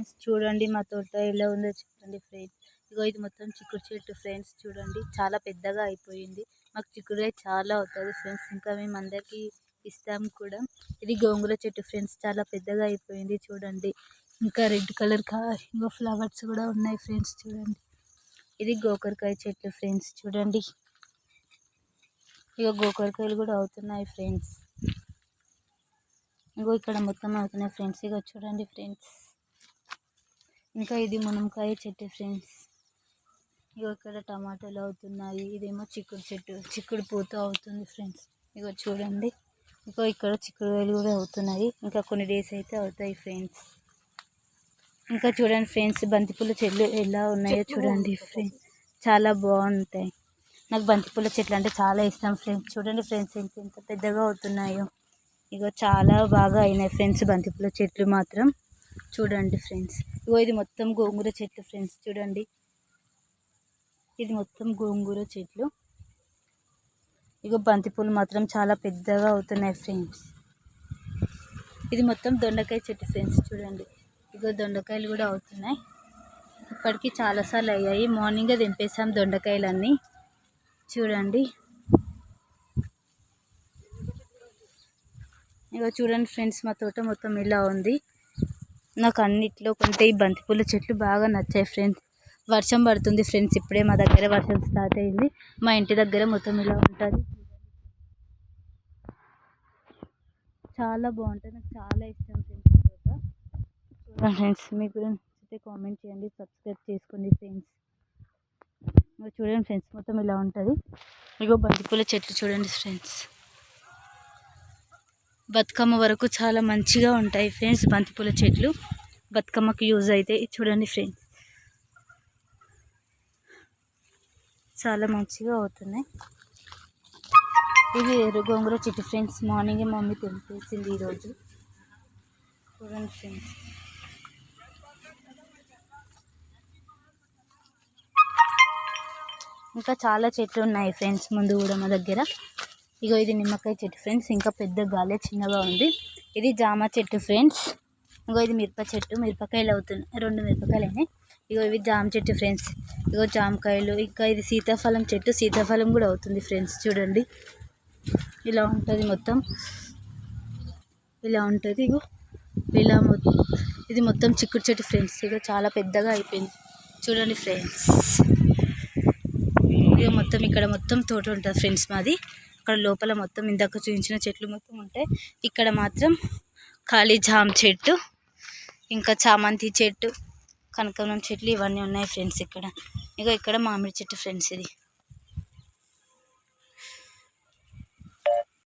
Friends చూడండి మా తోట ఎలా ఉందో చెప్పండి ఫ్రెండ్స్. ఇగో ఇది మొత్తం చిక్కుడు చెట్టు ఫ్రెండ్స్. చూడండి చాలా పెద్దగా అయిపోయింది. మాకు చిక్కుడుకాయ చాలా అవుతుంది ఫ్రెండ్స్. ఇంకా మేము అందరికీ ఇస్తాం కూడా. ఇది గోంగూర చెట్టు ఫ్రెండ్స్. చాలా పెద్దగా అయిపోయింది చూడండి. ఇంకా రెడ్ కలర్ ఇంకో ఫ్లవర్స్ కూడా ఉన్నాయి ఫ్రెండ్స్. చూడండి ఇది గోకరకాయ చెట్లు ఫ్రెండ్స్. చూడండి ఇక గోకరకాయలు కూడా అవుతున్నాయి ఫ్రెండ్స్. ఇగో ఇక్కడ మొత్తం అవుతున్నాయి ఫ్రెండ్స్. ఇగో చూడండి ఫ్రెండ్స్. ఇంకా ఇది మునక్కాయ చెట్టు ఫ్రెండ్స్. ఇగో ఇక్కడ టమాటాలు అవుతున్నాయి. ఇదేమో చిక్కుడు చెట్టు, చిక్కుడు పూత అవుతుంది ఫ్రెండ్స్. ఇగో చూడండి. ఇగో ఇక్కడ చిక్కుడుకాయలు కూడా అవుతున్నాయి. ఇంకా కొన్ని డేస్ అయితే అవుతాయి ఫ్రెండ్స్. ఇంకా చూడండి ఫ్రెండ్స్ బంతిపూల చెట్లు ఎలా ఉన్నాయో చూడండి ఫ్రెండ్స్. చాలా బాగుంటాయి. నాకు బంతిపూల చెట్లు అంటే చాలా ఇష్టం ఫ్రెండ్స్. చూడండి ఫ్రెండ్స్ ఎంత పెద్దగా అవుతున్నాయో. ఇగో చాలా బాగా అయినాయి ఫ్రెండ్స్ బంతిపూల చెట్లు మాత్రం. చూడండి ఫ్రెండ్స్. ఇగో ఇది మొత్తం గోంగూర చెట్లు ఫ్రెండ్స్. చూడండి ఇది మొత్తం గోంగూర చెట్లు. ఇగో బంతిపూలు మాత్రం చాలా పెద్దగా అవుతున్నాయి ఫ్రెండ్స్. ఇది మొత్తం దొండకాయ చెట్టు ఫ్రెండ్స్. చూడండి ఇగో దొండకాయలు కూడా అవుతున్నాయి. ఇప్పటికీ చాలాసార్లు అయ్యాయి. మార్నింగే దింపేసాం దొండకాయలన్నీ. చూడండి ఇగో చూడండి ఫ్రెండ్స్ మా తోట మొత్తం ఇలా ఉంది. నాకు అన్నిట్లో కొంటే ఈ బంతిపూల చెట్లు బాగా నచ్చాయి ఫ్రెండ్స్. వర్షం పడుతుంది ఫ్రెండ్స్. ఇప్పుడే మా దగ్గర వర్షం స్టార్ట్ అయింది. మా ఇంటి దగ్గర మొత్తం ఇలా ఉంటుంది. చాలా బాగుంటుంది. నాకు చాలా ఇష్టం ఫ్రెండ్స్ తోట. చూడండి ఫ్రెండ్స్ మీకు నచ్చితే కామెంట్ చేయండి, సబ్స్క్రైబ్ చేసుకోండి ఫ్రెండ్స్. చూడండి ఫ్రెండ్స్ మొత్తం ఇలా ఉంటుంది. ఇగో బంతిపూల చెట్లు చూడండి ఫ్రెండ్స్. బతుకమ్మ వరకు చాలా మంచిగా ఉంటాయి ఫ్రెండ్స్ బంతిపూల చెట్లు. బతుకమ్మకి యూజ్ అవుతాయి. చూడండి ఫ్రెండ్స్ చాలా మంచిగా అవుతున్నాయి. ఇది గోంగూర చెట్టు ఫ్రెండ్స్. మార్నింగే మమ్మీ తెంపేసింది ఈరోజు. చూడండి ఫ్రెండ్స్ ఇంకా చాలా చెట్లు ఉన్నాయి ఫ్రెండ్స్ ముందు కూడా మా దగ్గర. ఇగో ఇది నిమ్మకాయ చెట్టు ఫ్రెండ్స్. ఇంకా పెద్ద గాలే చిన్నగా ఉంది. ఇది జామ చెట్టు ఫ్రెండ్స్. ఇగో ఇది మిరప చెట్టు. మిరపకాయలు అవుతున్నాయి. 2 మిరపకాయలు అయినాయి. ఇగో ఇవి జామ చెట్టు ఫ్రెండ్స్. ఇగో జామకాయలు. ఇంకా ఇది సీతాఫలం చెట్టు. సీతాఫలం కూడా అవుతుంది ఫ్రెండ్స్. చూడండి ఇలా ఉంటుంది మొత్తం. ఇలా ఉంటుంది. ఇగో ఇలా ఇది మొత్తం చిక్కుడు చెట్టు ఫ్రెండ్స్. ఇగో చాలా పెద్దగా అయిపోయింది చూడండి ఫ్రెండ్స్. ఇగో మొత్తం ఇక్కడ మొత్తం తోట ఉంటుంది ఫ్రెండ్స్ మాది. అక్కడ లోపల మొత్తం ఇందాక చూపించిన చెట్లు మొత్తం ఉంటాయి. ఇక్కడ మాత్రం ఖాళీ జామ చెట్టు, ఇంకా చామంతి చెట్టు, కనకాంబరం చెట్లు ఇవన్నీ ఉన్నాయి ఫ్రెండ్స్ ఇక్కడ. ఇగో ఇక్కడ మామిడి చెట్టు ఫ్రెండ్స్. ఇది